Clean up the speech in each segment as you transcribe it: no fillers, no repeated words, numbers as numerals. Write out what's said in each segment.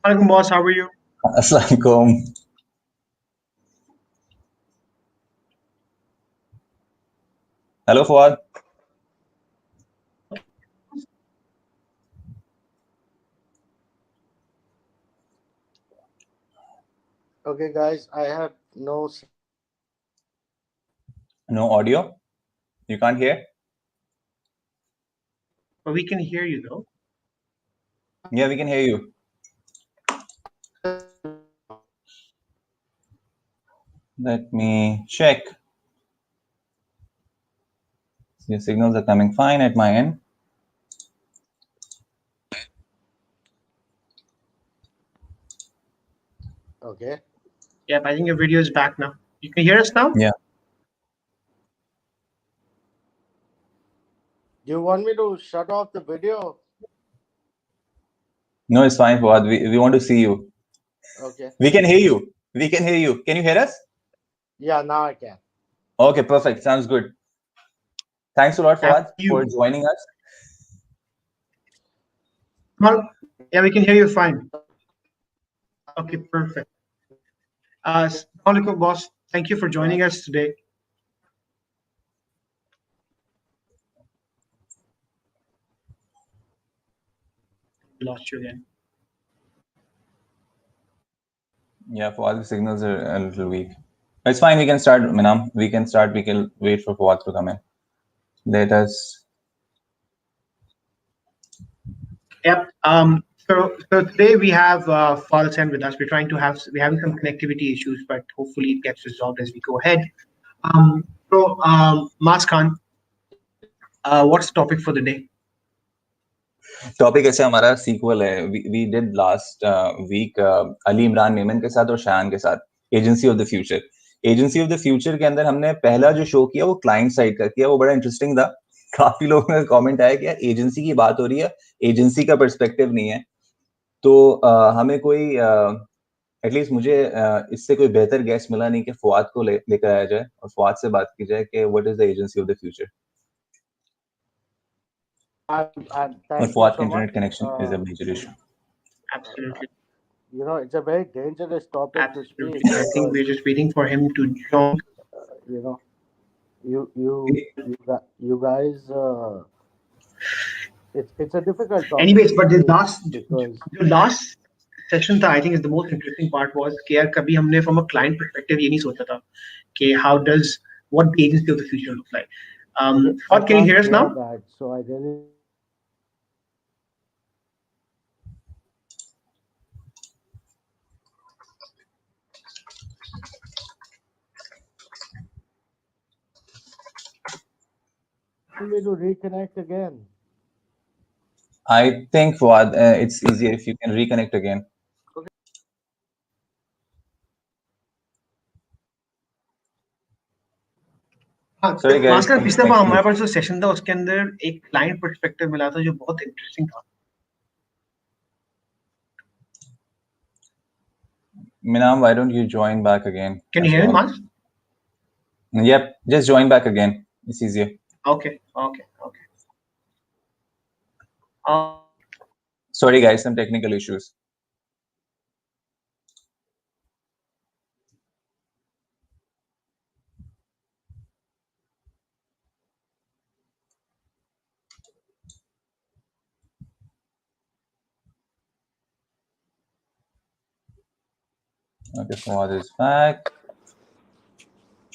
Welcome, boss. How are you? Assalamualaikum. Hello, Fouad. Okay, guys, I have no. No audio? You can't hear? But we can hear you though. Yeah, we can hear you. Let me check. Your signals are coming fine at my end. Okay. Yep, I think your video is back now. You can hear us now? Yeah. Do you want me to shut off the video? No, it's fine, Fouad. We want to see you. Okay. We can hear you. We can hear you. Can you hear us? Yeah, now I can. Okay, perfect. Sounds good. Thanks a lot, Fouad, for joining us. Well, yeah, we can hear you fine. Okay, perfect. Assalamualaikum, boss. Thank you for joining us today. We lost you again. Yeah, Fouad, the signals are a little weak. It's fine. We can start, Minam. We can start. We can wait for Fouad to come in. Let us. Yep. So today we have Husain with us. We're having some connectivity issues, but hopefully it gets resolved as we go ahead. Mas Khan, what's the topic for the day? Topic ऐसे हमारा sequel है. We did last week Ali Imran Memon के साथ और शान के साथ agency of the future. Agency of the future के अंदर हमने पहला जो शो किया वो क्लाइंट साइड का किया. वो बड़ा इंटरेस्टिंग था. काफी लोगों का कमेंट आया कि यार एजेंसी की बात हो रही है, एजेंसी का पर्सपेक्टिव नहीं है. तो हमें कोई एटलीस्ट मुझे इससे कोई बेहतर गेस्ट मिला नहीं कि फुआद को लेकर आया जाए और फुआद से बात की जाए कि what is the agency of the future. Thank Fouad you so internet much. connection is a major issue. Absolutely. You know, it's a very dangerous topic Absolutely. to speak. I think we're just waiting for him to join. You know, you guys. It's a difficult topic. Anyways, but the because last session था, I think is the most interesting part was कि यार कभी हमने from a client perspective ये नहीं सोचा था कि what the agency of the future looks like. Fouad, can you hear us now? That, so I really. Me to reconnect again. I think Fouad, it's easier if you can reconnect again. Sorry guys. पिछले बार हमारे पास जो session था उसके अंदर एक client perspective मिला था जो बहुत इंटरेस्टिंग था. Minam, why don't you join back again? Can you hear me, Mas? Yep, just join back again. It's easier. Okay. Sorry guys, some technical issues. Okay, Fouad is back.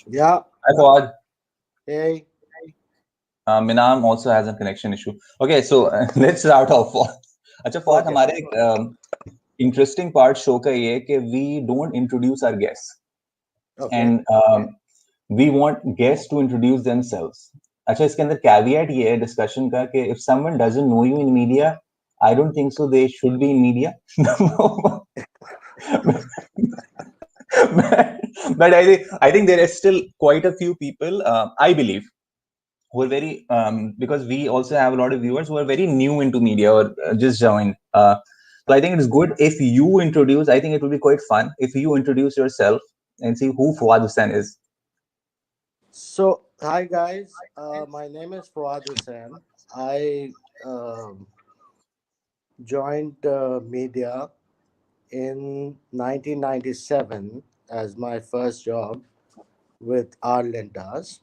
Yeah. Hi, Fouad. Hey. Minam also has a connection issue. Okay, so let's start off. अच्छा Fouad, हमारे interesting part show का ये है कि we don't introduce our guests. Okay. And we want guests to introduce themselves. अच्छा इसके अंदर caveat ये है discussion का कि if someone doesn't know you in media, I don't think so they should be in media. but I think there are still quite a few people, I believe, who are very because we also have a lot of viewers who are very new into media or just joined. So I think it is good if you introduce. I think it will be quite fun if you introduce yourself and see who Fouad Husain is. So hi guys, my name is Fouad Husain. I joined media in 1997 as my first job with Arlendas,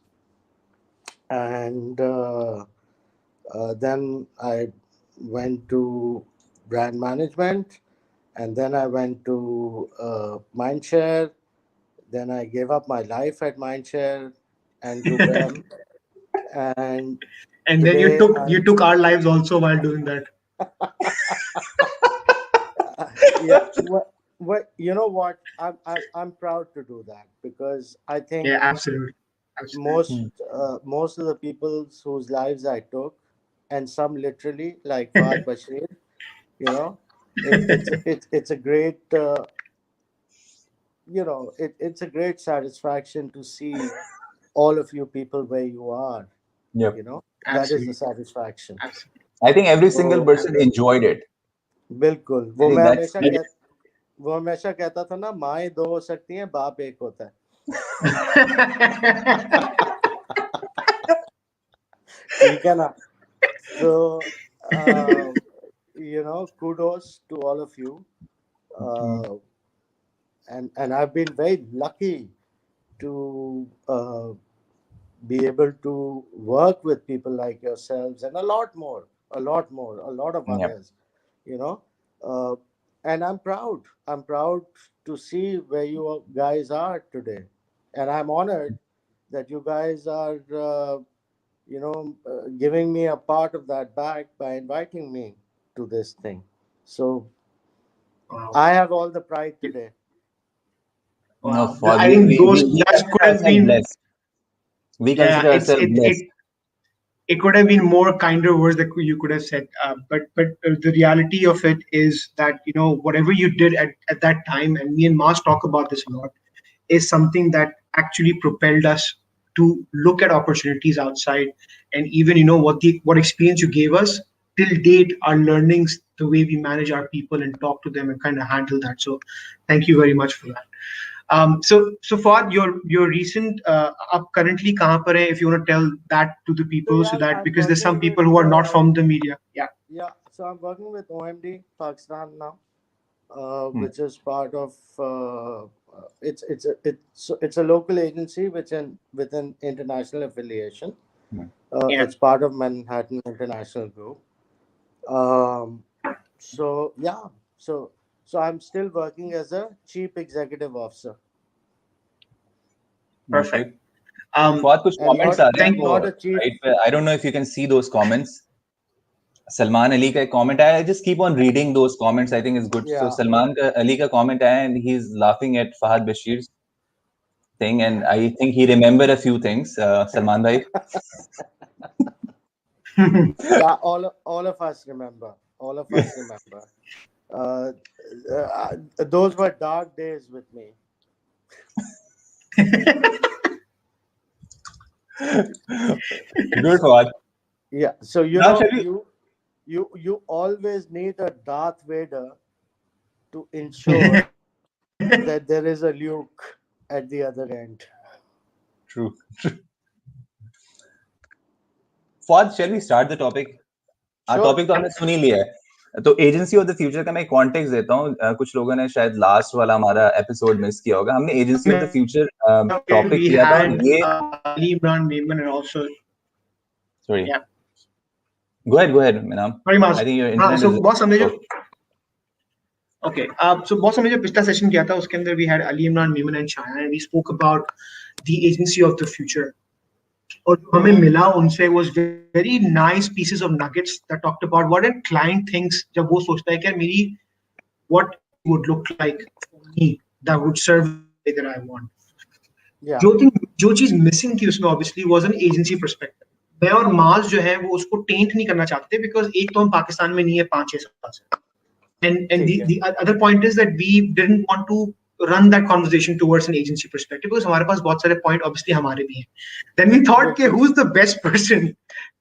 and then I went to brand management, and then I went to Mindshare. Then I gave up my life at Mindshare and Group M, and And then today you took our lives also while doing that. yeah. What you know what I'm proud to do that, because I think Yeah, absolutely. Absolutely. most of the people whose lives I took, and some literally, like Fahad Bashir, you know, it's a great it's a great satisfaction to see all of you people where you are. Yep. That is the Absolutely. satisfaction. Absolutely. I think every single So person enjoyed it. बिल्कुल, I think वो हमेशा कहता था ना, माएँ दो हो सकती हैं, बाप एक होता है. ठीक है ना? So kudos to all of you, uh, and I've been very lucky to be able to work with people like yourselves, and a lot more, a lot of Yep. others, you know. Uh, and I'm proud to see where you guys are today. And I'm honored that you guys are, giving me a part of that back by inviting me to this thing. So Wow. I have all the pride today. No, Wow. Fouad, I think those we that consider could have ourselves been, blessed. We yeah, consider ourselves blessed. it could have been more kinder words that you could have said. But the reality of it is that, whatever you did at that time, and me and Mars talk about this a lot, is something that actually propelled us to look at opportunities outside. And even, what experience you gave us till date, our learnings, the way we manage our people and talk to them and kind of handle that. So thank you very much for that. So far, your recent up currently kahan par hai, if you want to tell that to the So people, so yeah, that I'm because there's some working with people who are not from the media. Yeah. yeah. So I'm working with OMD Pakistan now, Hmm. which is part of it's a local agency with an international affiliation. Hmm. Yeah. It's part of Manhattan International Group. Um, so yeah, so I'm still working as a chief executive officer, Perfect. Okay. Fouad, कुछ and comments आ रहे हैं Thank वो not a chief. right पे. I don't know if you can see those comments. Salman Ali का एक comment आया. Just keep on reading those comments. I think it's good. So Yeah, Salman Ali का comment आया and he's laughing at Fahad Bashir's thing, and I think he remembered a few things. Salman bhai. yeah. All of us remember. All of us remember. Uh, those were dark days with me. Good, Fahad. Yeah. So Now, shall we? you always need a Darth Vader to ensure that there is a Luke at the other end. True. Fahad, shall we start the topic? Topic तो हमने सुन ही लिया है. तो agency of the future का मैं context देता हूँ. कुछ लोगों ने शायद लास्ट वाला हमारा एपिसोड मिस किया होगा. हमने agency of the future topic we किया था और had ये Ali Imran Naiman and also sorry yeah. Go ahead, Minam. Sorry, Mars. I think your हाँ, internet so is boss हमने जो slow. Okay, so boss हमने जो पिछला सेशन किया था उसके अंदर we had Ali Imran Naiman and Chaya, and we spoke about the agency of the future. और जो हमें मिला उनसे was very nice pieces of nuggets that talked about what a client thinks जब वो सोचता है कि यार मेरी what agency would look like for me that would serve the way that I want. Yeah. जो चीज मिसिंग थी उसमें obviously was an agency perspective. मैं और माज जो है वो उसको टेंट नहीं करना चाहते बिकॉज एक तो हम पाकिस्तान में नहीं है 5-6 साल से. And the other point is that we didn't want to run that conversation towards an agency perspective because हमारे पास बहुत सारे point obviously हमारे भी हैं. Then we thought कि who's the best person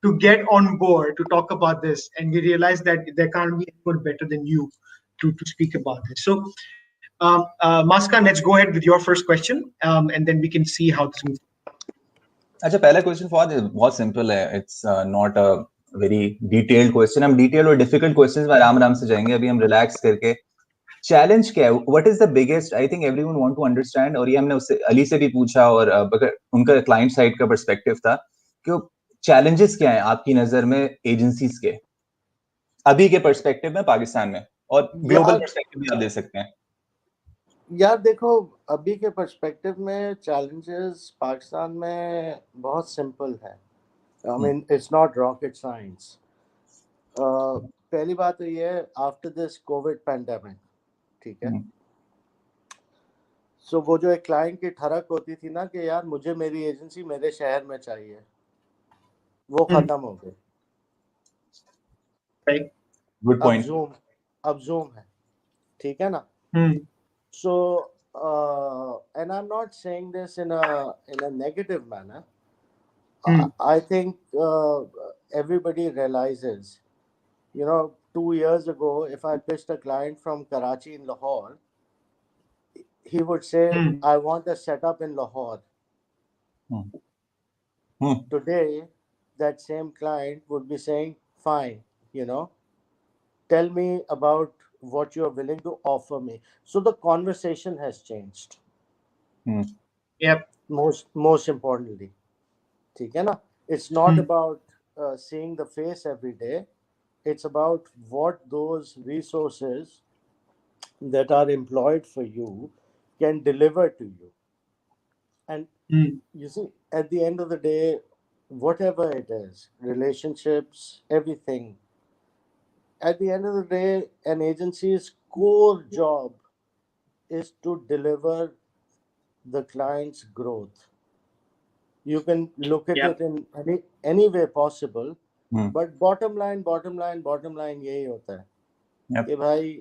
to get on board to talk about this, and we realized that there can't be anyone better than you to speak about this. So Maska, let's go ahead with your first question, and then we can see how this moves. अच्छा, पहला question for बहुत simple है. It's not a very detailed question. हम detail और difficult questions में आराम आराम से जाएंगे. अभी हम रिलैक्स करके चैलेंज क्या है? What is the biggest, I think everyone want to understand, और ये हमने उससे अली से भी पूछा, और उनका क्लाइंट साइड का पर्सपेक्टिव था कि चैलेंजेस क्या हैं आपकी नजर में एजेंसीज के अभी के पर्सपेक्टिव में पाकिस्तान में, और ग्लोबल पर्सपेक्टिव भी आप दे सकते हैं। यार देखो, अभी के पर्सपेक्टिव में चैलेंजेस पाकिस्तान में बहुत सिंपल है। I mean it's not rocket science. पहली बात तो ये है, आफ्टर दिस कोविड पैंडेमिक, ठीक है, सो वो जो एक क्लाइंट की ठरक होती थी ना कि यार मुझे मेरी एजेंसी मेरे शहर में चाहिए, वो खत्म हो गई। Good point. अब जूम है, ठीक है ना। So and I am not saying this in a negative manner. I think everybody realizes, 2 years ago, if I pitched a client from Karachi in Lahore, he would say, I want a setup in Lahore. Today, that same client would be saying, fine, tell me about what you're willing to offer me. So the conversation has changed. Yep. Most importantly, ठीक है ना? It's not about seeing the face every day. It's about what those resources that are employed for you can deliver to you. And you see, at the end of the day, whatever it is, relationships, everything, at the end of the day, an agency's core job is to deliver the client's growth. You can look at it in any way possible, but bottom line यही होता है कि भाई,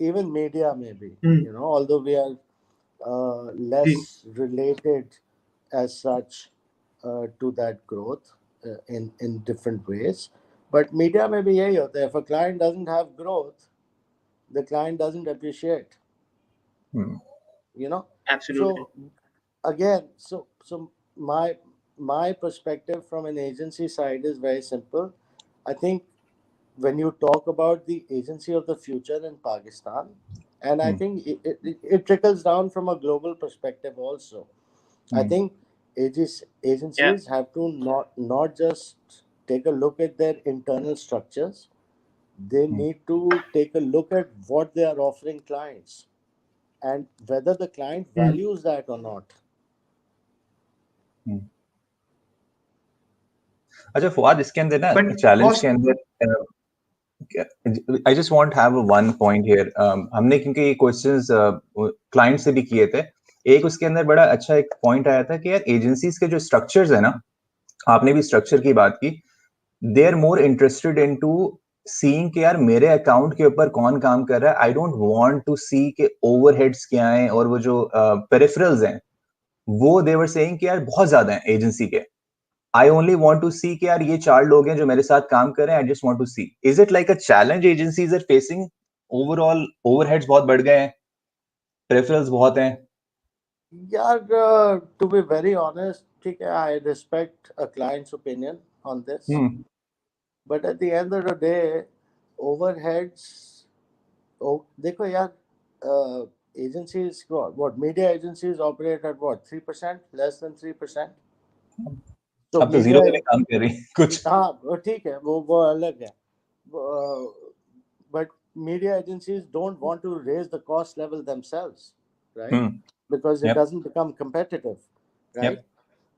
even media may be, although we are less related as such to that growth in different ways, but media में भी यही होता है. If a client doesn't have growth, the client doesn't appreciate. Absolutely. So again, so my perspective from an agency side is very simple. I think when you talk about the agency of the future in Pakistan, and I think it trickles down from a global perspective also. I think agencies have to not just take a look at their internal structures. They need to take a look at what they are offering clients and whether the client values that or not. अच्छा फवाद, इसके अंदर ना challenge के अंदर I just want have one point here. हमने क्योंकि ये questions client से भी किए थे, एक उसके अंदर बड़ा अच्छा एक पॉइंट आया था कि यार एजेंसीज के जो स्ट्रक्चर्स है ना, आपने भी स्ट्रक्चर की बात की, they are more interested into seeing कि यार मेरे अकाउंट के ऊपर कौन काम कर रहा है. आई डोंट वांट टू सी के ओवरहेड्स क्या हैं और वो जो पेरिफेरल्स हैं वो दे वर सेइंग कि यार बहुत ज्यादा हैं एजेंसी के. I only want to see कि यार ये 4 लोग हैं जो मेरे साथ काम कर रहे हैं. I just want to see. Is it like a challenge agencies are facing? Overall overheads बहुत बढ़ गए हैं, preference बहुत हैं. Yeah, to be very honest, I respect a client's opinion on this. But at the end of the day, overheads. देखो यार, agencies, what media agencies operate at what, 3%, less than 3%. अब तो जीरो पे काम कर रही कुछ. हाँ ठीक है, वो अलग है. But media agencies don't want to raise the cost level themselves, right? Because it doesn't become competitive, right?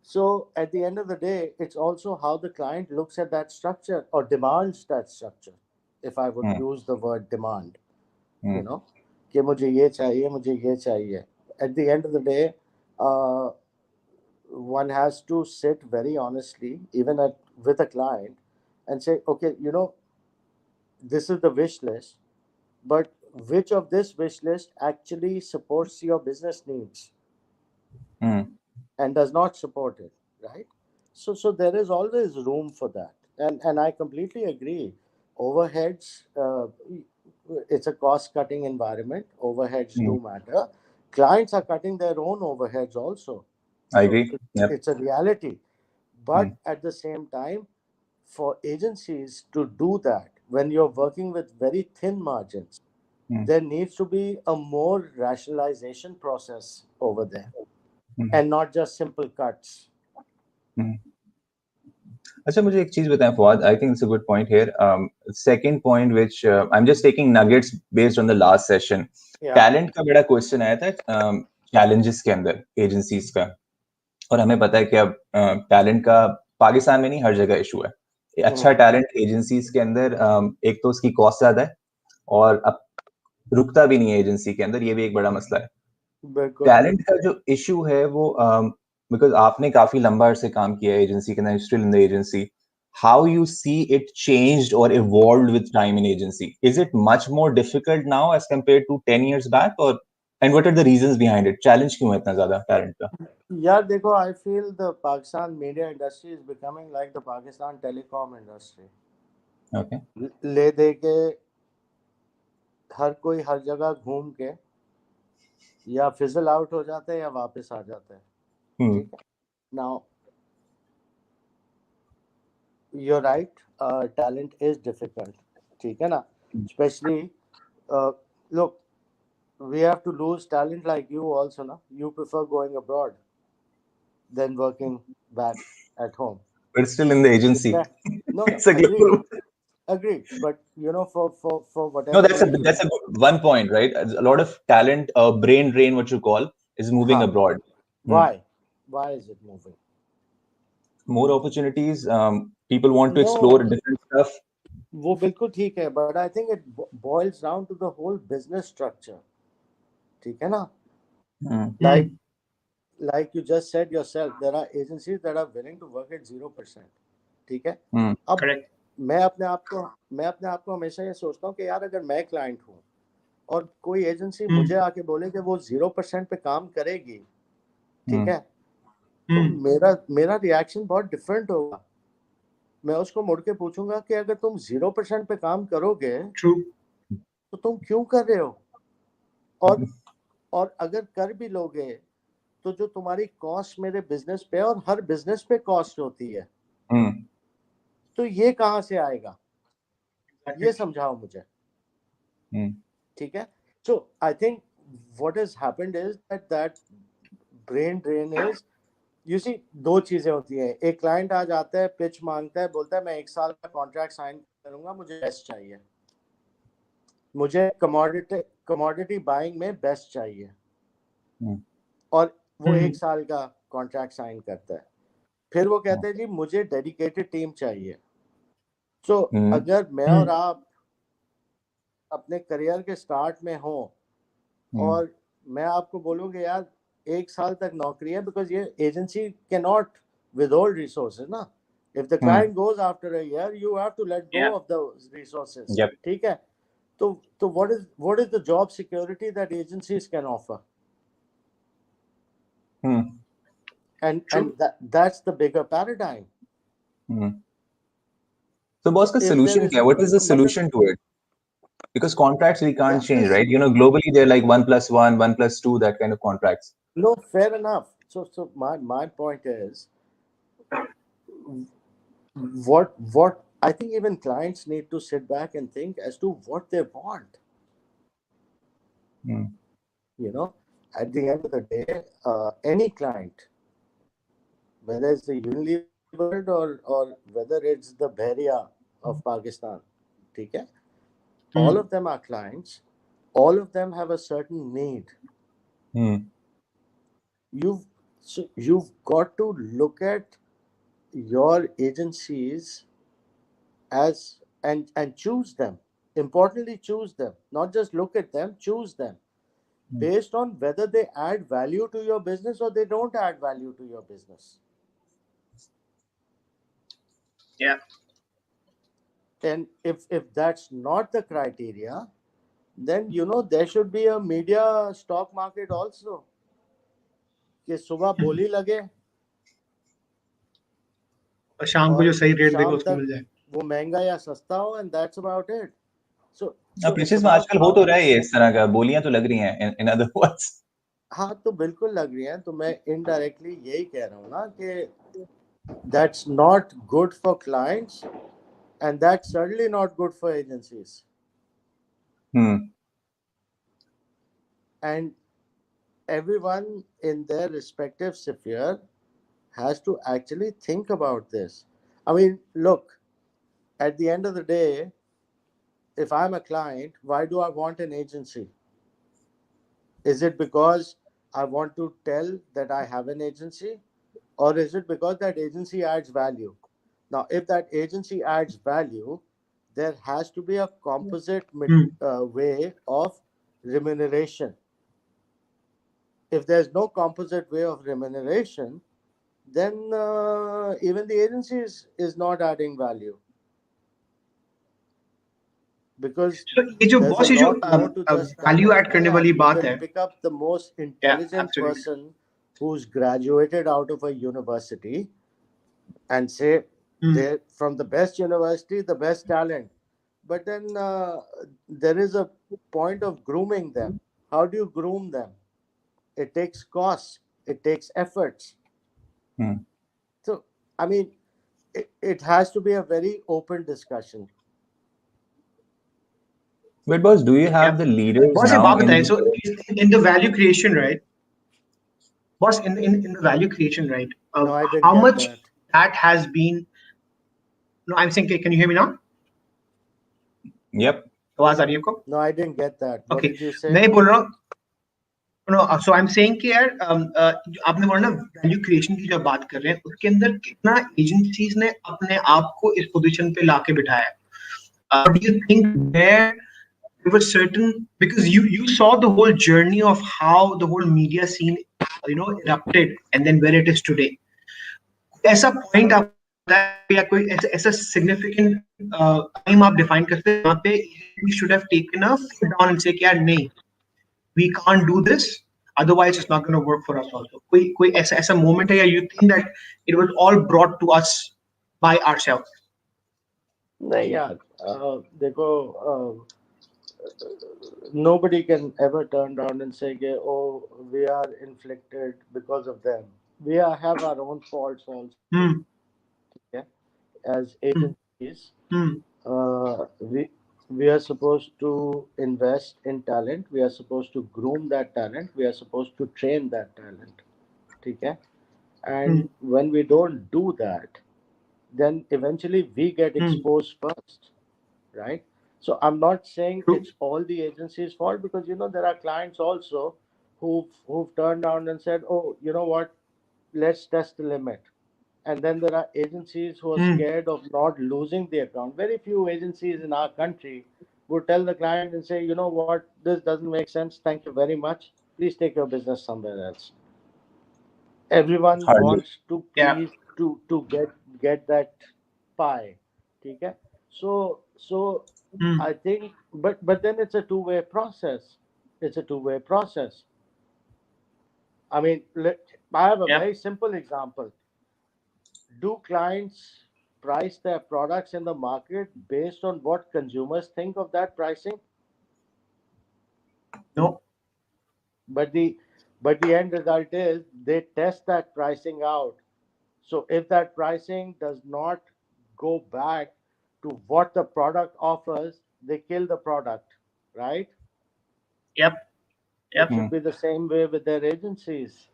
So at the end of the day, it's also how the client looks at that structure or demands that structure, if I would use the word demand. कि मुझे ये चाहिए. At the end of the day, one has to sit very honestly, even with a client, and say, okay, this is the wish list, but which of this wish list actually supports your business needs and does not support it, right? So there is always room for that, and I completely agree. Overheads, it's a cost-cutting environment. Overheads do matter. Clients are cutting their own overheads also. I agree. It's a reality. But at the same time, for agencies to do that, when you're working with very thin margins, there needs to be a more rationalization process over there, and not just simple cuts. अच्छा मुझे एक चीज बताएं Fawad I think it's a good point here second point which I am just taking nuggets based on the last session talent का बड़ा question आया था challenges के अंदर एजेंसीज का और हमें पता है कि अब टैलेंट का पाकिस्तान में नहीं हर जगह इशू है अच्छा टैलेंट एजेंसीज के अंदर एक तो उसकी कॉस्ट ज्यादा है और अब रुकता भी नहीं है एजेंसी के अंदर ये भी एक बड़ा मसला है टैलेंट का जो इशू है वो बिकॉज आपने काफी लंबा अरसे काम किया है एजेंसी के अंदर still in the agency how you see it changed और evolved with time in agency is it much more difficult now as compared to 10 years back और and what are the reasons behind it challenge क्यों है इतना ज्यादा talent का यार देखो I feel the Pakistan media industry is becoming like the Pakistan telecom industry okay ले दे के हर कोई हर जगह घूम के या फिजल आउट हो जाता है या वापस आ जाता है ठीक है now you are right talent is difficult ठीक है ना especially look we have to lose talent like you also na you prefer going abroad than working back at home but still in the agency no it's agreed but you know for whatever no that's a one point right a lot of talent brain drain what you call is moving abroad why is it moving more opportunities people want to explore different stuff वो बिल्कुल ठीक है but I think it boils down to the whole business structure ठीक है ना like you just said yourself there are agencies that are willing to work at 0% ठीक है अब मैं अपने आप को हमेशा ये सोचता हूँ कि यार अगर मैं क्लाइंट हूँ और कोई एजेंसी मुझे आके बोले कि वो 0% पे काम करेगी ठीक है तो मेरा रिएक्शन बहुत डिफरेंट होगा मैं उसको मुड़ के पूछूंगा कि अगर तुम 0% पे काम करोगे तो तुम क्यों कर रहे हो और अगर कर भी लोगे तो जो तुम्हारी कॉस्ट मेरे बिजनेस पे और हर बिजनेस पे कॉस्ट होती है तो ये कहाँ से आएगा ये समझाओ मुझे ठीक है so I think what has happened is that brain drain is you see दो चीजें होती हैं एक क्लाइंट आ जाता है पिच मांगता है बोलता है मैं 1 साल का कॉन्ट्रैक्ट साइन करूंगा मुझे बेस्ट चाहिए मुझे कमोडिटी बाइंग में बेस्ट चाहिए और वो 1 साल का कॉन्ट्रैक्ट साइन करता है फिर वो कहते हैं जी मुझे डेडिकेटेड टीम चाहिए सो अगर मैं और आप अपने करियर के स्टार्ट में हो और मैं आपको बोलूँगा यार 1 साल तक नौकरी है बिकॉज ये agency can not withhold resources ना if the client goes after a year you have to let go of those resources ठीक है तो what is the job security that agencies can offer and that's the bigger paradigm so boss ka solution kya what is the solution to it because contracts we can't change right you know globally they're like 1+1 1+2 that kind of contracts no fair enough so my point is what I think even clients need to sit back and think as to what they want you know at the end of the day any client whether it's the Unilever or whether it's the Bharia of Pakistan ठीक है all of them are clients all of them have a certain need you've got to look at your agencies as and choose them importantly choose them not just look at them choose them based on whether they add value to your business or they don't add value to your business and if that's not the criteria then you know there should be a media stock market also कि सुबह बोली लगे और शाम को जो सही rate देगा उसको मिल जाए वो महंगा या सस्ता हो and that's about it so pitches में आजकल हो तो रहा है ये इस तरह का बोलियां तो लग रही हैं इन अदर वर्ड्स हाँ तो बिल्कुल लग रही हैं तो मैं इनडायरेक्टली यही कह रहा हूँ ना कि that's not good for clients and that's certainly not good for agencies and everyone in their respective sphere has to actually think about this. I mean, look, at the end of the day, if I'm a client, why do I want an agency? Is it because I want to tell that I have an agency? Or is it because that agency adds value? Now, if that agency adds value, there has to be a composite way of remuneration. If there's no composite way of remuneration, then even the agency is not adding value. Because So ये जो there's a boss ये जो lot more to just that value as add करने well. वाली And you बात can है, pick up the most yeah, intelligent absolutely. person who's graduated out of a university and say they're from the best university, the best talent. But then there is a point of grooming them. How do you groom them? It takes costs, it takes efforts. So, I mean, it has to be a very open discussion. But boss, do you have Yeah. the leaders Boss, ये now बात in बताएं. the... So in the value creation, right? Boss, in the value creation, right? No, I didn't How get much that. that has been? No, I'm saying, can you hear me now? Yep. आवाज आ रही है आपको? No, I didn't get that. What Okay. did you say? मैं बोल रहा हूँ. No, so I'm saying कि यार आपने बोला ना वैल्यू क्रिएशन की जब बात कर रहे हैं उसके अंदर कितना एजेंसीज ने अपने आप को इस पोजीशन पे लाके बिठाया है. Do you think there were certain, because you saw the whole journey of how the whole media scene erupted and then where it is today. ऐसा point आपको पता है या कोई ऐसा significant time आप define करते हैं जहाँ पे we should have taken a foot down and say कि यार नहीं, we can't do this, otherwise it's not going to work for us also. कोई ऐसा moment है या you think that it was all brought to us by ourselves? नहीं यार, देखो, nobody can ever turn around and say, oh, we are inflicted because of them. We have our own faults also. Yeah? As agencies, we are supposed to invest in talent. We are supposed to groom that talent. We are supposed to train that talent. Okay? And when we don't do that, then eventually we get exposed first, right? So I'm not saying True. it's all the agency's fault, because there are clients also who've turned around and said, oh, you know what, let's test the limit. And then there are agencies who are scared of not losing the account. Very few agencies in our country would tell the client and say, you know what, this doesn't make sense, thank you very much, please take your business somewhere else. Everyone Hardly. wants to please to get that pie. Okay? So I think, but then it's a two-way process. It's a two-way process. I mean, I have a very simple example. Do clients price their products in the market based on what consumers think of that pricing? No. But the end result is they test that pricing out. So if that pricing does not go back to what the product offers, they kill the product, right? Yep. It should be the same way with their agencies.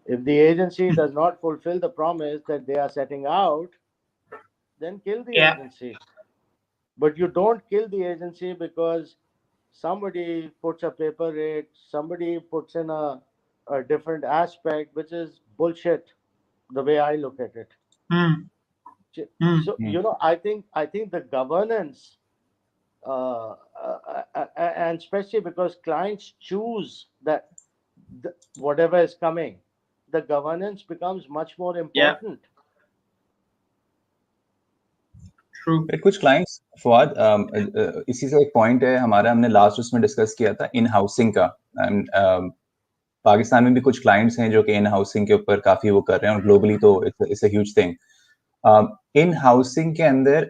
If the agency does not fulfill the promise that they are setting out, then kill the agency. But you don't kill the agency because somebody puts a paper rate, somebody puts in a different aspect, which is bullshit, the way I look at it. So I think the governance, and especially because clients choose that whatever is coming, the governance becomes much more important. True. But कुछ clients, Fawad, इसी से एक point है हमारा, हमने last उसमें discuss किया था in housing का, and पाकिस्तान में भी कुछ clients हैं जो कि in housing के ऊपर काफी वो कर रहे हैं, और globally तो it's a huge thing. In housing के अंदर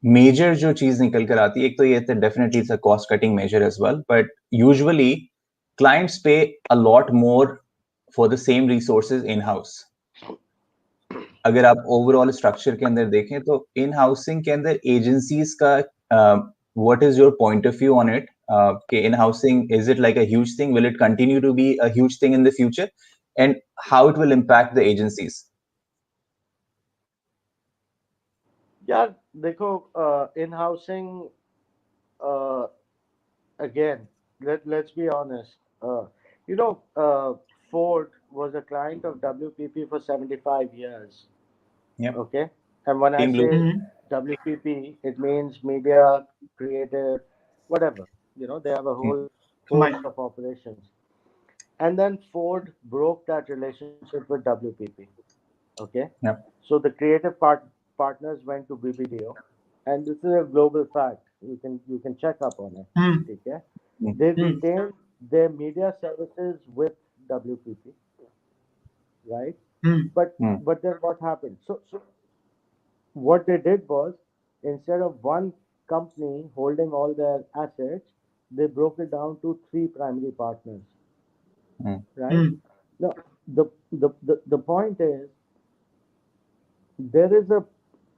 major जो चीज निकल कर आती है, एक तो ये है definitely it's a cost cutting measure as well, but usually clients pay a lot more for the same resources in house. अगर आप ओवरऑल स्ट्रक्चर के अंदर देखें तो इन हाउसिंग के अंदर एजेंसीज का what is your point of view on it? in-housing, is it like a huge thing? Will it continue to be a huge thing in the future? And how it will impact the agencies? Yeah, in-housing, uh, again, let's be honest. You know, Ford was a client of WPP for 75 years. Yep. Okay. And when I Team Blue. say WPP, it means media, creative, whatever. They have a whole host Combined. of operations. And then Ford broke that relationship with WPP. Okay. Yep. So the creative partners went to BBDO, and this is a global fact. You can check up on it. Okay. They retained their media services with WPP, right? But Mm. but then what happened? So what they did was, instead of one company holding all their assets, they broke it down to three primary partners, Mm. right? Now, the point is, there is a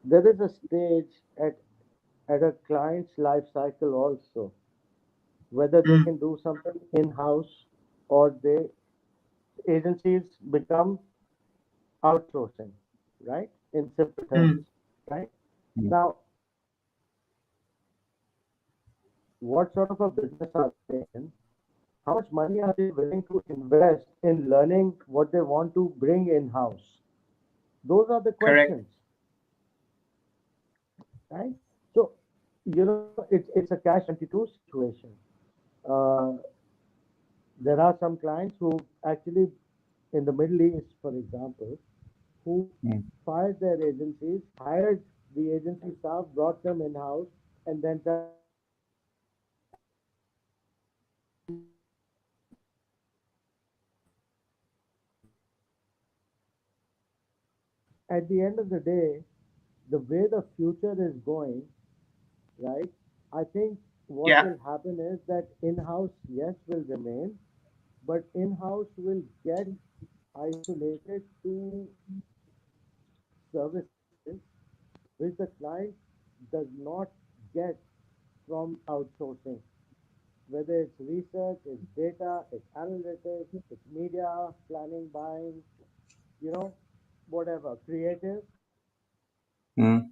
there is a stage at a client's life cycle also, whether they can do something in house, or they agencies become outsourcing, right? In simple terms, right? Mm. Now, what sort of a business are they in? How much money are they willing to invest in learning what they want to bring in house? Those are the Correct. questions, right? So, it's a catch 22 situation. Uh, there are some clients who actually, in the Middle East, for example, who Mm. fired their agencies, hired the agency staff, brought them in house, and then tried to make money out of it. At the end of the day, the way the future is going, right? I think what Yeah. will happen is that in-house, yes, will remain, but in-house will get isolated to services which the client does not get from outsourcing. Whether it's research, it's data, it's analytics, it's media, planning, buying, whatever, creative. Mm.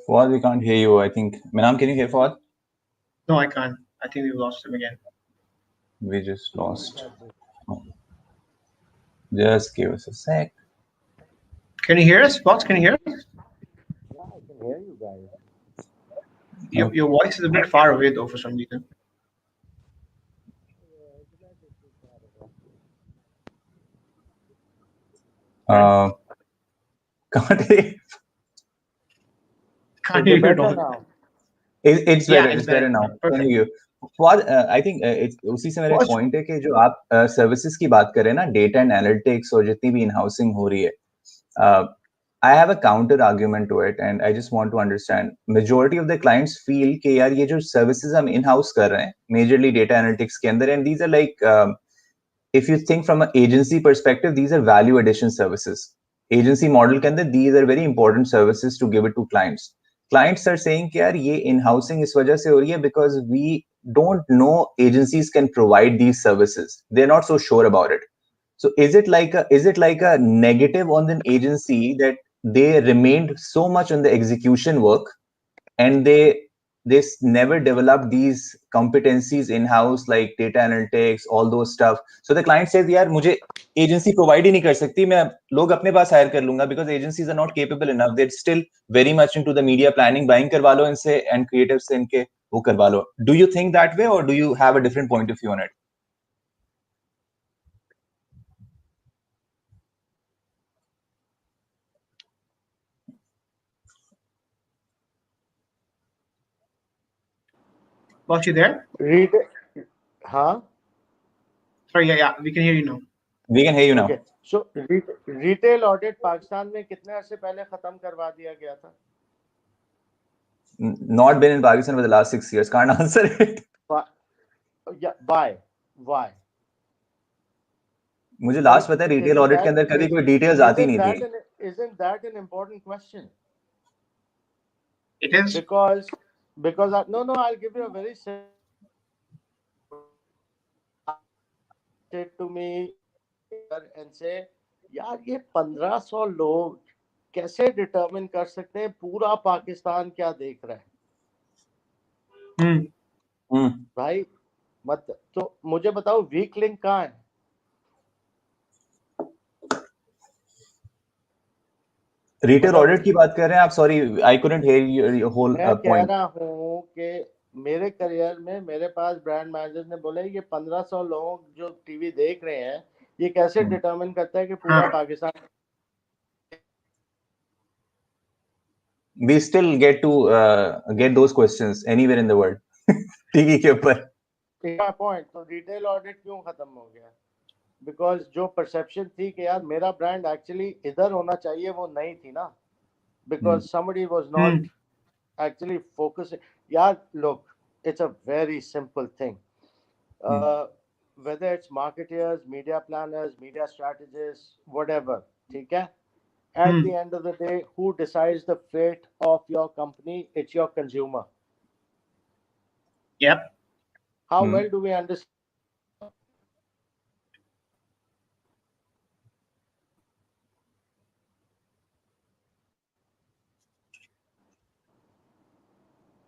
Fouad, we can't hear you. I think. Manam, can you hear Fouad? No, I can't. I think we've lost him again. We just We might lost. have this. Oh, just give us a sec. Can you hear us, Box? Can you hear us? Yeah, I can hear you guys. Your Okay. voice is a bit far away though for some reason. Pardon? Uh, can't hear. Can't Is hear it you at better all. now? It's Yeah, better. it's It's better. better now. Can Perfect. you? Fouad, I think it's उसी से मेरा एक Boss, point है कि जो आप services की बात करें ना, data and analytics और जितनी भी in-housing हो रही है, uh, I have a counter argument to it, and I just want to understand. Majority of the clients feel कि यार ये जो services हम in-house कर रहे हैं, majorly data analytics के अंदर, and these are like if you think from an agency perspective, these are value addition services. Agency model के अंदर these are very important services to give it to clients. Clients are saying कि यार ये in-housing इस वजह से हो रही है because we don't know agencies can provide these services. They're not so sure about it. So is it like a negative on an agency that they remained so much on the execution work and they never developed these competencies in house like data analytics, all those stuff. So the client says यार मुझे agency provide ही नहीं कर सकती, मैं लोग अपने पास hire कर लूंगा because agencies are not capable enough. They're still very much into the media planning, buying करवा लो इनसे and creative से इनके वो करवा लो. Do you think that way or do you have a different point of view on it? boss, you there? Read, huh? Sorry, yeah, we can hear you now. We can hear you Okay. now. So retail audit Pakistan में कितने अर्से पहले खत्म करवा दिया गया था? Not been in Pakistan for the last 6 years. Can't answer it. Yeah, why? मुझे last पता है रिटेल ऑडिट के अंदर कभी कोई डिटेल्स आती नहीं थी. Isn't that an important question? It is. Because I'll give you a very simple. Say to me and say, यार ये 1500 लोग कैसे डिटरमिन कर सकते हैं पूरा पाकिस्तान क्या देख रहा है? भाई मत तो मुझे बताओ वीक लिंक कहाँ है? रिटेल ऑडिट की बात कर रहे हैं आप? Sorry, I couldn't hear your whole मैं कह पॉइंट. रहा हूँ कि मेरे करियर में मेरे पास ब्रांड मैनेजर ने बोला ये 1500 लोग जो टीवी देख रहे हैं ये कैसे डिटरमिन करता है कि पूरा Pakistan. We still get to get those questions anywhere in the world. TV के ऊपर. पॉइंट तो रिटेल ऑडिट क्यों खत्म हो गया? बिकॉज जो परसेप्शन थी कि यार मेरा ब्रांड एक्चुअली इधर होना चाहिए वो नहीं थी ना. Because somebody was not actually focusing. यार look, it's a very simple thing. Whether it's marketers, media planners, media strategists, whatever, ठीक है? At the end of the day, who decides the fate of your company? It's your consumer. Yep. How well do we understand?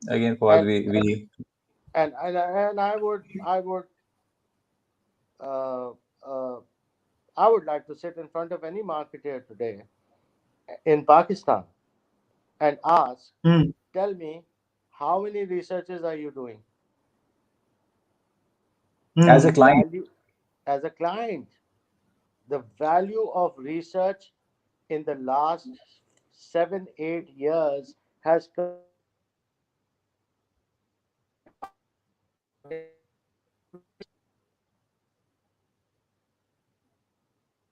Again, Fouad, and I would I would like to sit in front of any marketer today in Pakistan and ask, tell me, how many researches are you doing? As a client. As a client, the value of research in the last 7-8 years has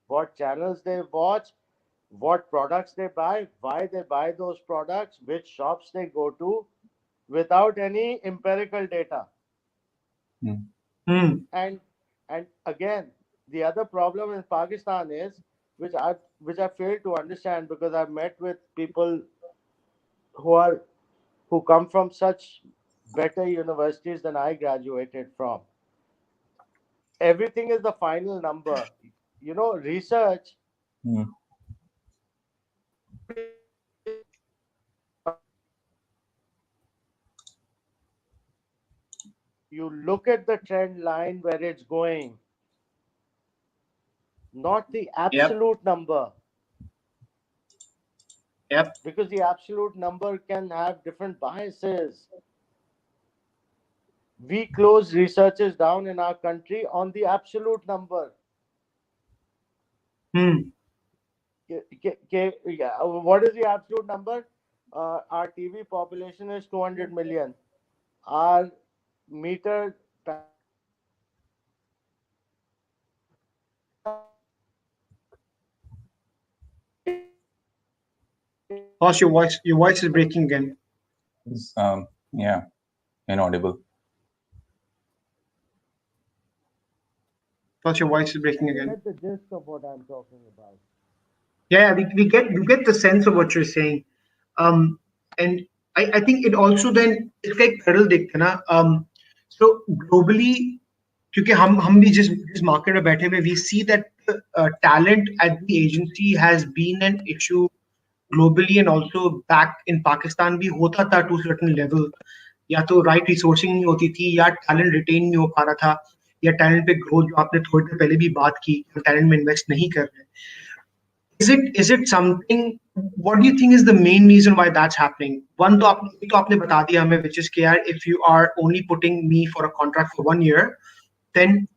what channels they watch, what products they buy, why they buy those products, which shops they go to, without any empirical data. And again, the other problem in Pakistan is, which I fail to understand, because I've met with people who come from such better universities than I graduated from. Everything is the final number. You know, research. You look at the trend line where it's going, not the absolute number. Yep. Because the absolute number can have different biases. We close researches down in our country on the absolute number. What is the absolute number? Our TV population is 200 million. Our meter. Boss, your voice is breaking again. Yeah, inaudible. Boss, your voice is breaking again. Get the gist of what I'm talking about. Yeah, we get the sense of what you're saying. And I think it also then it's like pedal दिखते ना. So globally, क्योंकि हम भी जिस market में बैठे हुए, we see that talent at the agency has been an issue globally and also back in Pakistan भी होता था to a certain level. या तो right resourcing नहीं होती थी, या talent retain नहीं हो पा रहा था, या talent पे growth जो आपने थोड़ी देर पहले भी बात की, talent में invest नहीं कर रहे. Is it something? What do you think is the main reason why that's happening? One तो आपने बता दिया हमें, which is कि यार if you are only putting me for a contract for 1 year, then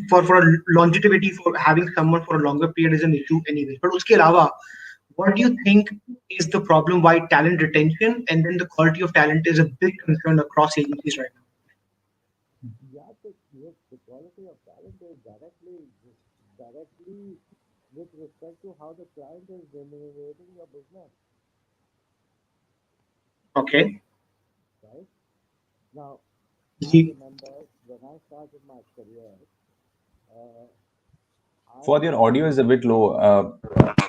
for a longevity, for having someone for a longer period is an issue anyway. But उसके अलावा, what do you think is the problem why talent retention and then the quality of talent is a big concern across agencies right now? Yeah, the quality of talent is directly with respect to how the client is remunerating your business. Okay. Right? Now, I remember when I started my career, Fuad, your audio is a bit low.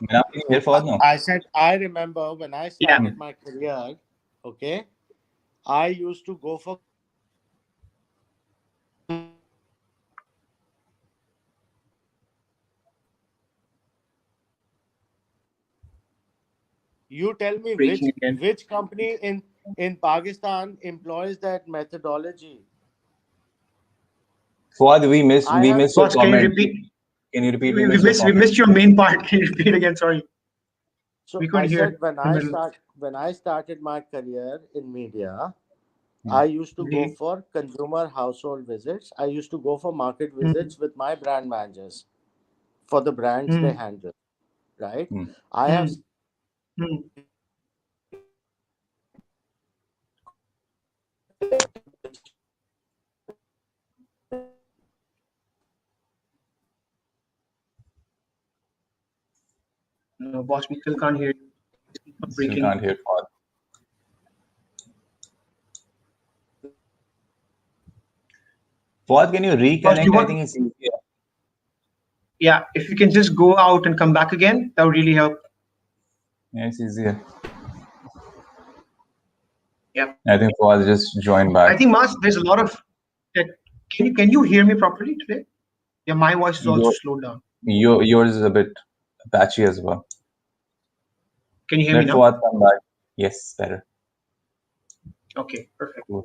Can you hear Fuad now? I said I remember when I started my career. Okay, I used to go for. You tell me which company in Pakistan employs that methodology. Fuad, we missed your Boss, comment. Can you repeat? We missed your main part. Can you repeat again? Sorry. So We couldn't I said hear. when I started my career in media, I used to go for consumer household visits. I used to go for market visits with my brand managers for the brands they handle. Right? I have. No, boss, we still can't hear you. Still can't hear Fuad. Fuad, can you reconnect? I think it's easier. Yeah, if you can just go out and come back again, that would really help. Yeah, it's easier. Yeah. I think Fuad just joined back. I think, Mas, there's a lot of. Can you hear me properly today? Yeah, my voice is also slowed down. Yours is a bit patchy as well. Can you hear me now? Fuad come back. Yes, better. Okay, perfect. Cool.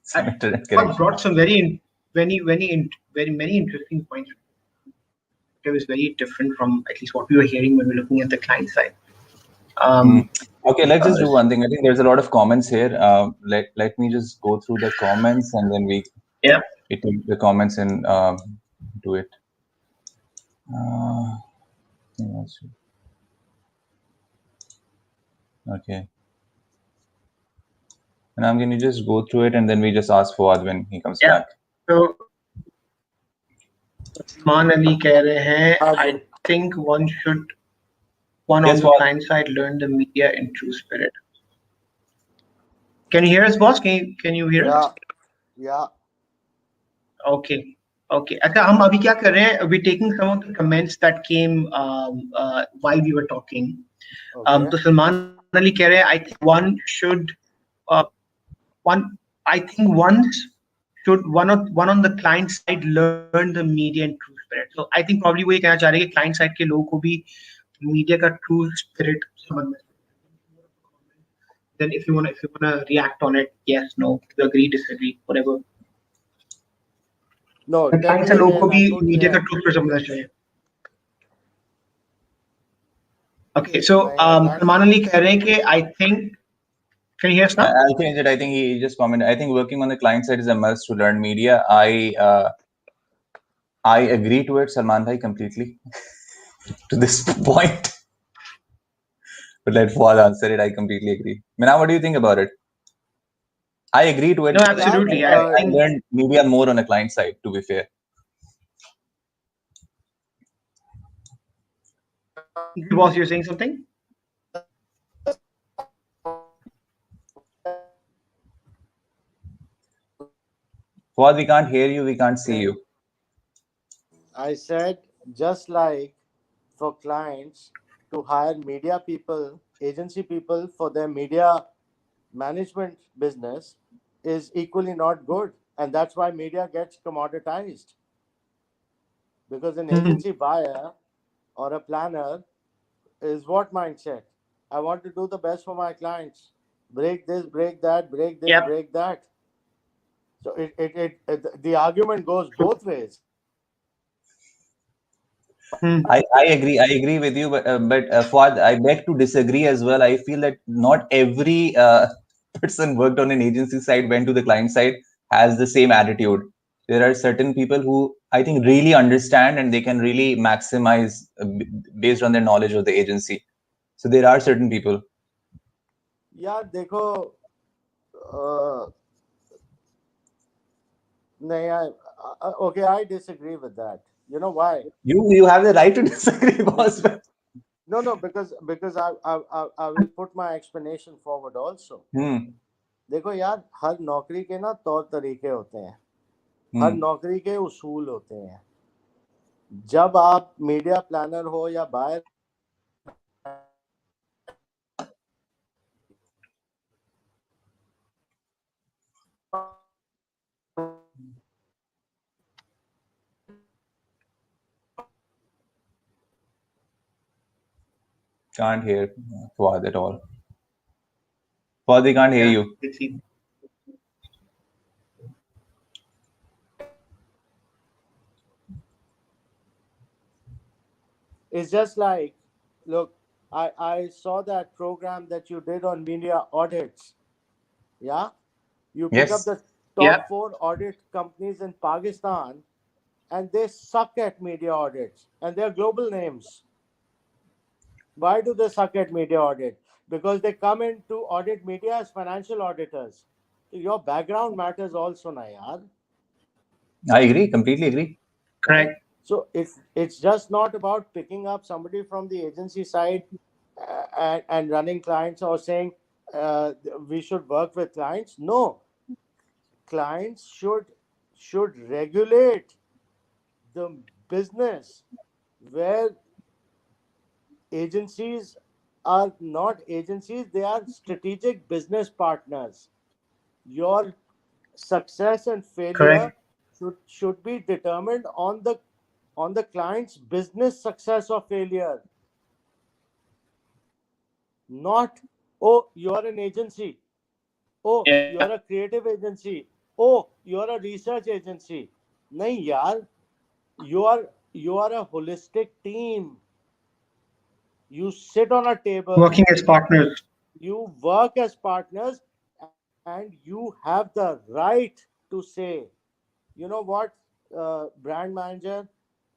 Fuad brought some very many interesting points. It was very different from at least what we were hearing when we were looking at the client side. Okay, let's just do one thing. I think there's a lot of comments here. Let me just go through the comments and then we take the comments and do it. Okay. And I'm going to just go through it and then we just ask Fouad when he comes back. So, Salman Ali keh rahe hain, I think one on the client side learn the media in true spirit. Can you hear us, boss? Can you hear us? Yeah. Okay. अच्छा हम अभी क्या कर रहे हैं? We're taking some of the comments that came while we were talking. तो सलमान अली कह रहे हैं, I think one on the client side learn the media in true spirit. So I think probably वो ये कहना चाह रहे हैं कि client side के लोगों को भी media का true spirit समझना. Then if you wanna react on it, yes, no, agree, disagree, whatever. No, client से लोगों को भी media का true spirit समझना चाहिए. Okay, so Salman Ali कह रहे हैं कि I think. Can you hear us now? I'll change it. I think he just commented. I think working on the client side is a must to learn media. I agree to it, Salman bhai, completely to this point. But let Fouad answer it. I completely agree. Mina, what do you think about it? I agree to it. No, absolutely. I learned media more on the client side, to be fair. Boss, you're saying something? Fouad, we can't hear you. We can't see you. I said, just like for clients to hire media people, agency people for their media management business is equally not good. And that's why media gets commoditized. Because an agency buyer or a planner is what mindset? I want to do the best for my clients. Break this, break that, break this, break that. So the argument goes both ways. I agree with you, but Fouad, I beg to disagree as well. I feel that not every person worked on an agency side, went to the client side, has the same attitude. There are certain people who I think really understand and they can really maximize based on their knowledge of the agency. So there are certain people. Yeah, dekho. Okay, I disagree with that. You know why? You have the right to disagree, boss. No, because I will put my explanation forward also. देखो यार, हर नौकरी के ना तौर तरीके होते हैं, हर नौकरी के उसूल होते हैं. जब आप मीडिया प्लानर हो या buyer Can't hear Fouad at all. Fouad, we can't hear you. It's just like, look, I saw that program that you did on media audits. Yeah, you pick up Yes. the Yeah. top 4 audit companies in Pakistan, and they suck at media audits, and they're global names. Why do they suck at media audit? Because they come in to audit media as financial auditors. Your background matters also, na yaar. I agree, completely agree. Right? Correct. So it's just not about picking up somebody from the agency side and running clients or saying we should work with clients. No, clients should regulate the business where agencies are not agencies, they are strategic business partners. Your success and failure Correct. should be determined on the client's business success or failure, not, oh, you're an agency, oh, Yeah. you're a creative agency, oh, you're a research agency. Nahi yaar, you are a holistic team. You sit on a table, Working as partners. you work as partners, and you have the right to say, you know what, brand manager,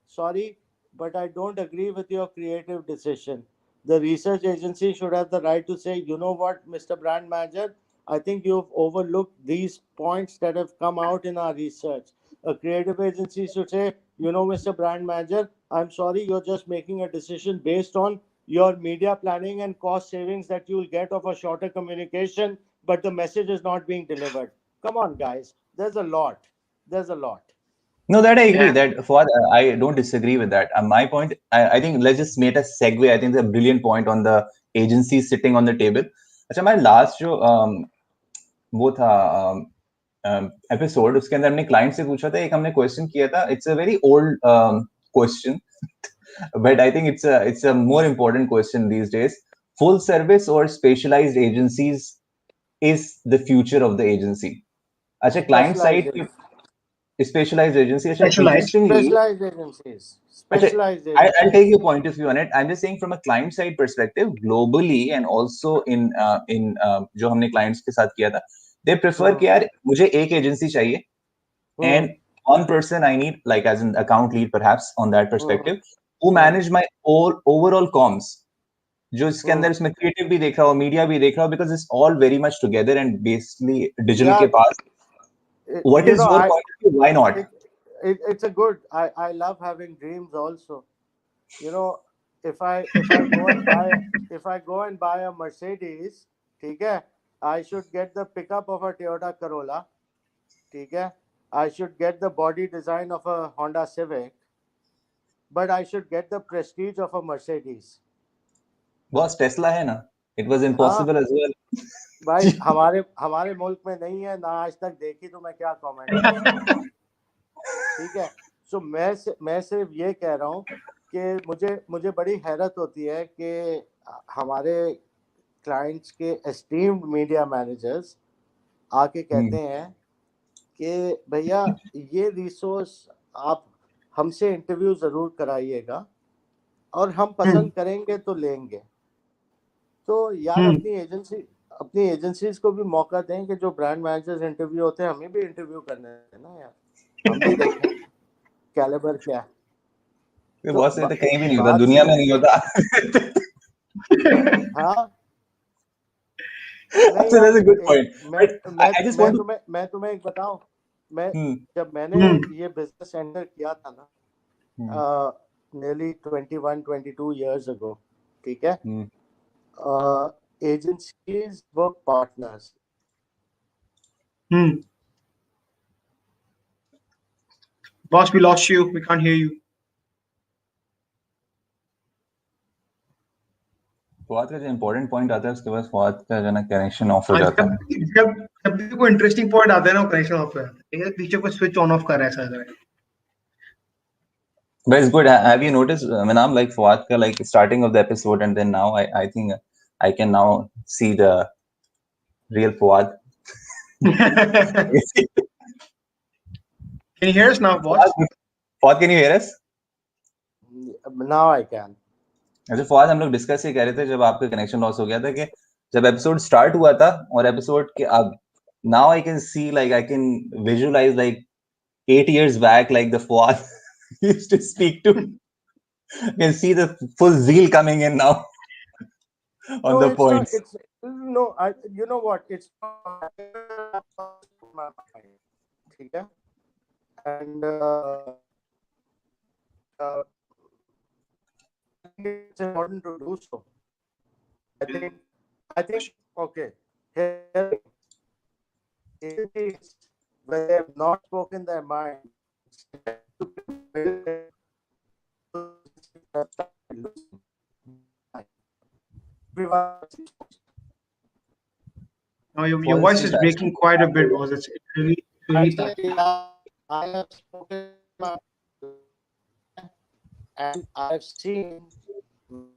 sorry, but I don't agree with your creative decision. The research agency should have the right to say, you know what, Mr. Brand Manager, I think you've overlooked these points that have come out in our research. A creative agency should say, you know, Mr. Brand Manager, I'm sorry, you're just making a decision based on your media planning and cost savings that you'll get of a shorter communication, but the message is not being delivered. Come on, guys. There's a lot. There's a lot. No, that I agree. Yeah. That Fouad, I don't disagree with that. My point, I think let's just make a segue. I think it's a brilliant point on the agency sitting on the table. अच्छा, my last जो वो था episode, उसके अंदर हमने client से पूछा था, एक हमने क्वेश्चन किया था. It's a very old question, but I think it's a more important question these days. Full service or specialized agencies is the future of the agency. अच्छा, client side Specialized. specialized agency. अच्छा, Specialized. interestingly, Specialized agencies. अच्छा, Specialized I'll agencies. take your point of view on it. I'm just saying from a client side perspective, globally and also in जो हमने clients के साथ किया था, they prefer कि यार मुझे एक agency चाहिए, and one person I need, like as an account lead perhaps on that perspective, who manage my overall comms. जो इसके अंदर इसमें creative भी देख रहा हो, media भी देख रहा हो, because it's all very much together and basically digital Yeah, के पास. What you is know, your point of view? Why not? it's a good. I love having dreams also. You know, if I go and buy a Mercedes, ठीक है, I should get the pickup of a Toyota Corolla, ठीक है, I should get the body design of a Honda Civic, but I should get the prestige of a Mercedes. Boss Tesla है ना. It was हाँ impossible as well. भाई, हमारे मुल्क में नहीं है ना, आज तक देखी, तो मैं क्या कमेंट करूँ. ठीक है. सो मैं सिर्फ ये कह रहा हूँ कि मुझे बड़ी हैरत होती है कि हमारे क्लाइंट्स के एस्टीम्ड मीडिया मैनेजर्स आके कहते हैं कि भैया ये रिसोर्स आप हमसे इंटरव्यू ज़रूर कराइएगा और हम पसंद करेंगे तो लेंगे. तो यार अपनी एजेंसीज को भी मौका दें कि जो ब्रांड मैनेजर्स इंटरव्यू होते हैं, हमें भी इंटरव्यू करने हैं ना यार, हम भी देखें कैलिबर क्या है. ये तो बहुत से तो कहीं भी नहीं होता, बात दुनिया में नहीं होता. हाँ नहीं So यार, that's a good point. But I just want to. मैं तुम्हें एक बताऊं. मैं जब मैंने ये बिजनेस एंटर किया था ना, nearly 21-22 years ago, ठीक है, agencies were partners. Boss, we lost you. We can't hear you. Fawad का जो इम्पोर्टेंट पॉइंट आता है उसके बाद फवाद का जो ना कनेक्शन ऑफ हो हाँ, जाता जब है. जब जब भी कोई इंटरेस्टिंग पॉइंट आता है ना, कनेक्शन ऑफ हो जाता है. ठीक है, पीछे कोई स्विच ऑन ऑफ कर रहा है ऐसा लग रहा है. But it's good. Have you noticed, when I'm like Fouad ka, like starting of the episode and then now I think I can now see the real Fouad. Can you hear us now, boss? Fouad, can you hear us? Now I can. अच्छा फवाद, हम लोग discuss ही कर रहे थे जब आपका connection loss हो गया था कि जब एपिसोड स्टार्ट हुआ था और एपिसोड के अब now I can see, like I can visualise like 8 years back, like the Fouad used to speak to. I can see the full zeal coming in now on No, the it's points. not. It's no. You know what? It's not my mind. Okay? And it's important to do so. I think. Okay. Here, it is when they have not spoken their mind. No, your voice is breaking quite a bit, boss. It's really bad. I have spoken and I've seen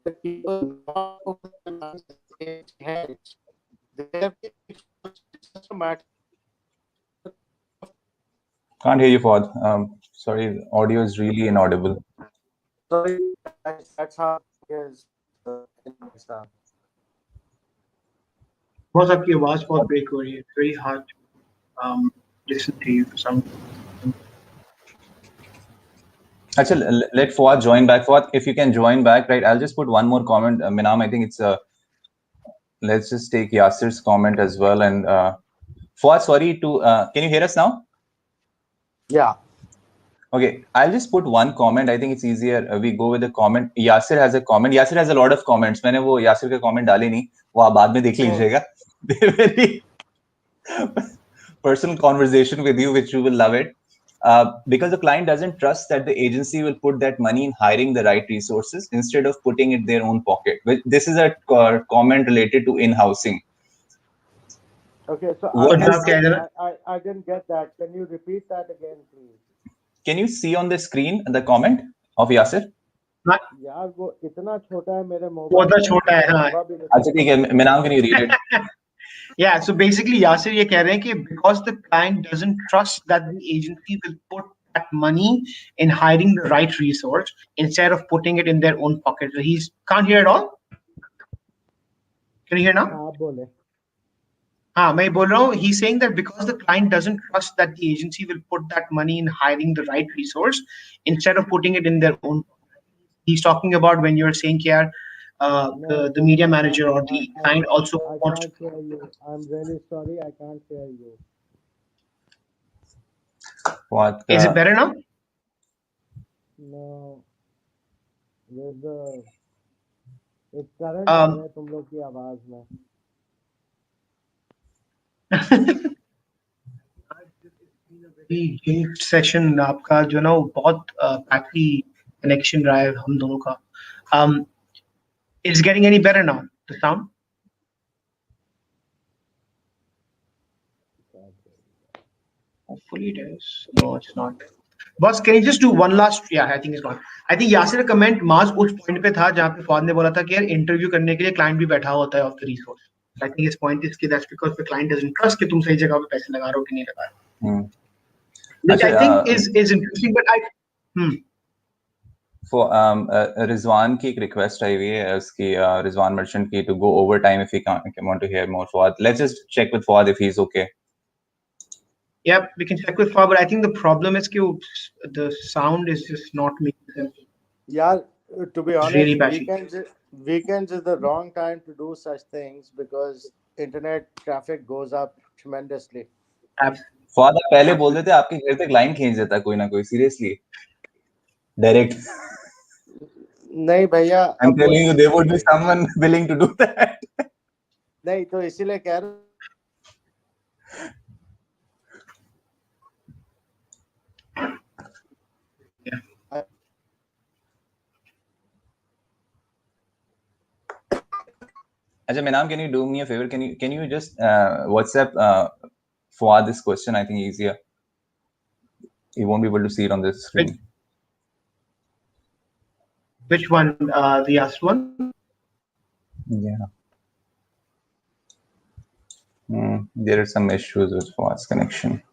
the people not open their minds in hands. They have just a matter. Can't hear you, Fouad. Sorry, the audio is really inaudible. Sorry, that's how it is in Pakistan. बहुत आपकी आवाज बहुत break हो रही है. Very hard to listen to you. Some. Actually, let Fouad join back. Fouad, if you can join back, right? I'll just put one more comment. Minam, I think it's let's just take Yasir's comment as well. And Fouad, sorry to. Can you hear us now? Yeah. Okay, I'll just put one comment. I think it's easier. We go with the comment. Yasir has a comment. Yasir has a lot of comments. मैंने वो यासिर का comment डाले नहीं. वो आप बाद में देख लीजिएगा. They're very personal conversation with you, which you will love it. Because the client doesn't trust that the agency will put that money in hiring the right resources instead of putting it in their own pocket. This is a comment related to in-housing. Okay, so I didn't get that. Can you repeat that again, please? Can you see on the screen the comment of Yasir? यार वो इतना छोटा है मेरे mobile बहुत छोटा है. हाँ. अच्छा ठीक है, Minam, can you read it? Yeah, so basically Yasir ये कह रहे हैं कि because the client doesn't trust that the agency will put that money in hiring the right resource instead of putting it in their own pocket. So he can't hear at all. Can you hear now? हाँ बोले. हाँ, मैं बोल रहा हूँ. He's saying that because the client doesn't trust that the agency will put that money in hiring the right resource instead of putting it in their own. He's talking about when you're saying here, the media manager or the client also wants to. I can't hear you. I'm really sorry. I can't hear you. What? Is it better now? No. It's current आ रहा है तुम लोग की आवाज में. Session आपका जो ना वो बहुत पैकी कनेक्शन रहा है हम दोनों का. Is getting any better now, the sound? Hopefully it is. No, it's not. Boss, can you just do one last? Yeah, I think it's gone. I think Yasir का कमेंट माज उस पॉइंट पे था जहाँ पे फवाद ने बोला था कि यार इंटरव्यू करने के लिए क्लाइंट भी बैठा होता है of the resource. I think his point is कि that's because the client doesn't trust कि तुम सही जगह पे पैसे लगा रहे हो कि नहीं लगा रहे हो. Which I think is interesting, but For Rizwan की एक request आई हुई है उसकी Rizwan Merchant की to go overtime if he want to hear more. Fouad, let's just check with Fouad if he's okay. Yeah, we can check with Fouad, but I think the problem is that the sound is just not making sense. Yeah, to be honest, really weekends is the wrong time to do such things because internet traffic goes up tremendously. Fouad, आप पहले बोल देते आपके घर तक line खींच देता कोई ना कोई, seriously. Direct. नहीं भैया. I'm telling you, there would be someone willing to do that. नहीं तो इसीलिए कह रहा हूँ. Acha, Menam, can you do me a favor? Can you just WhatsApp Fouad this question? I think easier. He won't be able to see it on the screen. Which one? The last one? Yeah. There are some issues with Fouad's connection.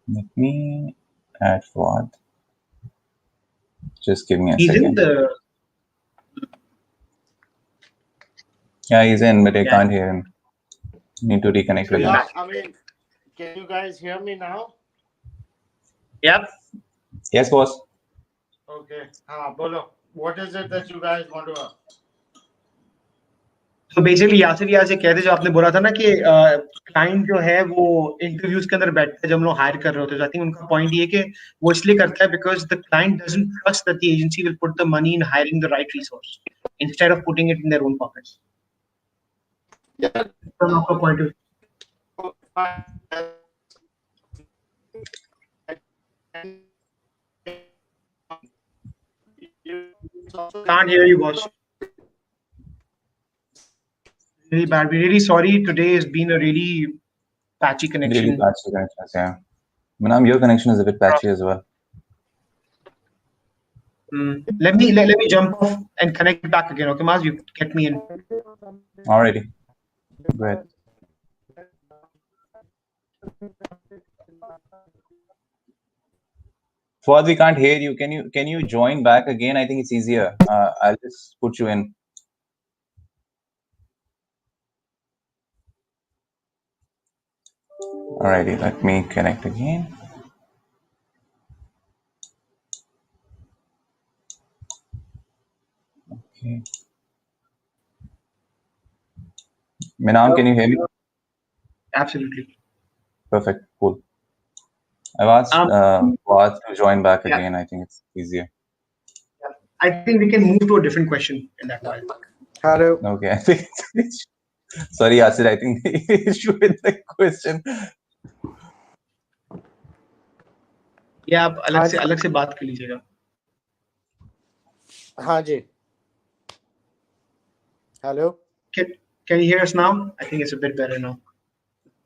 Let me add Fouad. Just give me a second. Yeah, he's in, but I can't hear him. Need to reconnect with him. Yeah, I mean, can you guys hear me now? Yep. Yes, boss. Okay. Bolo, what is it that you guys want to ask? So basically Yasir यहाँ से कहते जो आपने बोला था ना कि client जो है वो इंटरव्यूज के अंदर बैठते हैं जब हम लोग हायर कर रहे होते हैं, आई थिंक उनका पॉइंट ये कि वो इसलिए करता है because the client doesn't trust that the agency will put the money in hiring the right resource instead of putting it in their own pockets. From our point of view. Can't hear you, boss. Really bad. We're really sorry. Today has been a really patchy connection. Really patchy connection, yeah. Manam, your connection is a bit patchy as well. Let me jump off and connect back again. Okay, Maz, you get me in. Alrighty. Go ahead. Fouad, we can't hear you. Can you join back again? I think it's easier. I'll just put you in. Alrighty, let me connect again. Okay. Menam, can you hear me? Absolutely. Perfect. Cool. I've asked Fouad to join back again. I think it's easier. I think we can move to a different question in that while. Hello. Okay. I think sorry, Yasir. I think the issue with the question. या आप अलग से बात कर लीजिएगा. हाँ जी. Hello. Can you hear us now? I think it's a bit better now.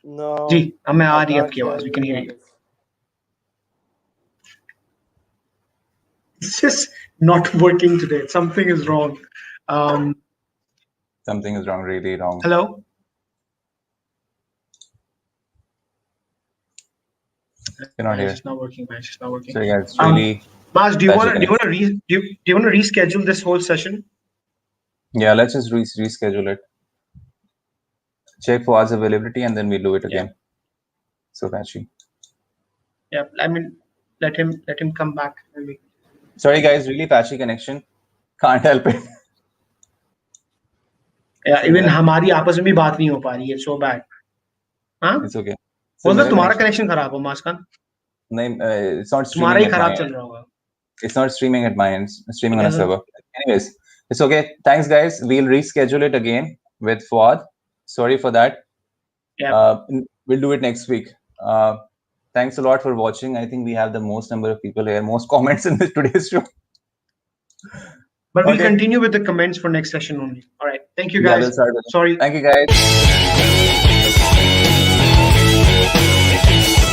No. जी, हमें आ रही है आपकी आवाज. We can hear you. It's just not working today. Something is wrong. Something is wrong. Really wrong. Hello. You're not here. It's not working. Man. It's not working. So yeah, it's really. Maz, do you want to reschedule this whole session? Yeah, let's just reschedule it. Check Fouad's availability and then we'll do it again. So patchy. Yeah, I mean, let him come back. Sorry guys, really patchy connection. Can't help it. Yeah, even हमारी आपस में भी बात नहीं हो पा रही है. So bad. हाँ? It's okay. हो सकता है तुम्हारा connection खराब हो, मास्कन. नहीं, it's not streaming. तुम्हारा ही खराब चल रहा होगा. It's not streaming at my end. It's streaming on a server. Anyways, it's okay. Thanks guys. We'll reschedule it again with Fouad. Sorry for that. Yeah. We'll do it next week. Thanks a lot for watching. I think we have the most number of people here, most comments in today's show. But we'll continue with the comments for next session only. All right. Thank you guys. Yeah, Sorry. Thank you guys.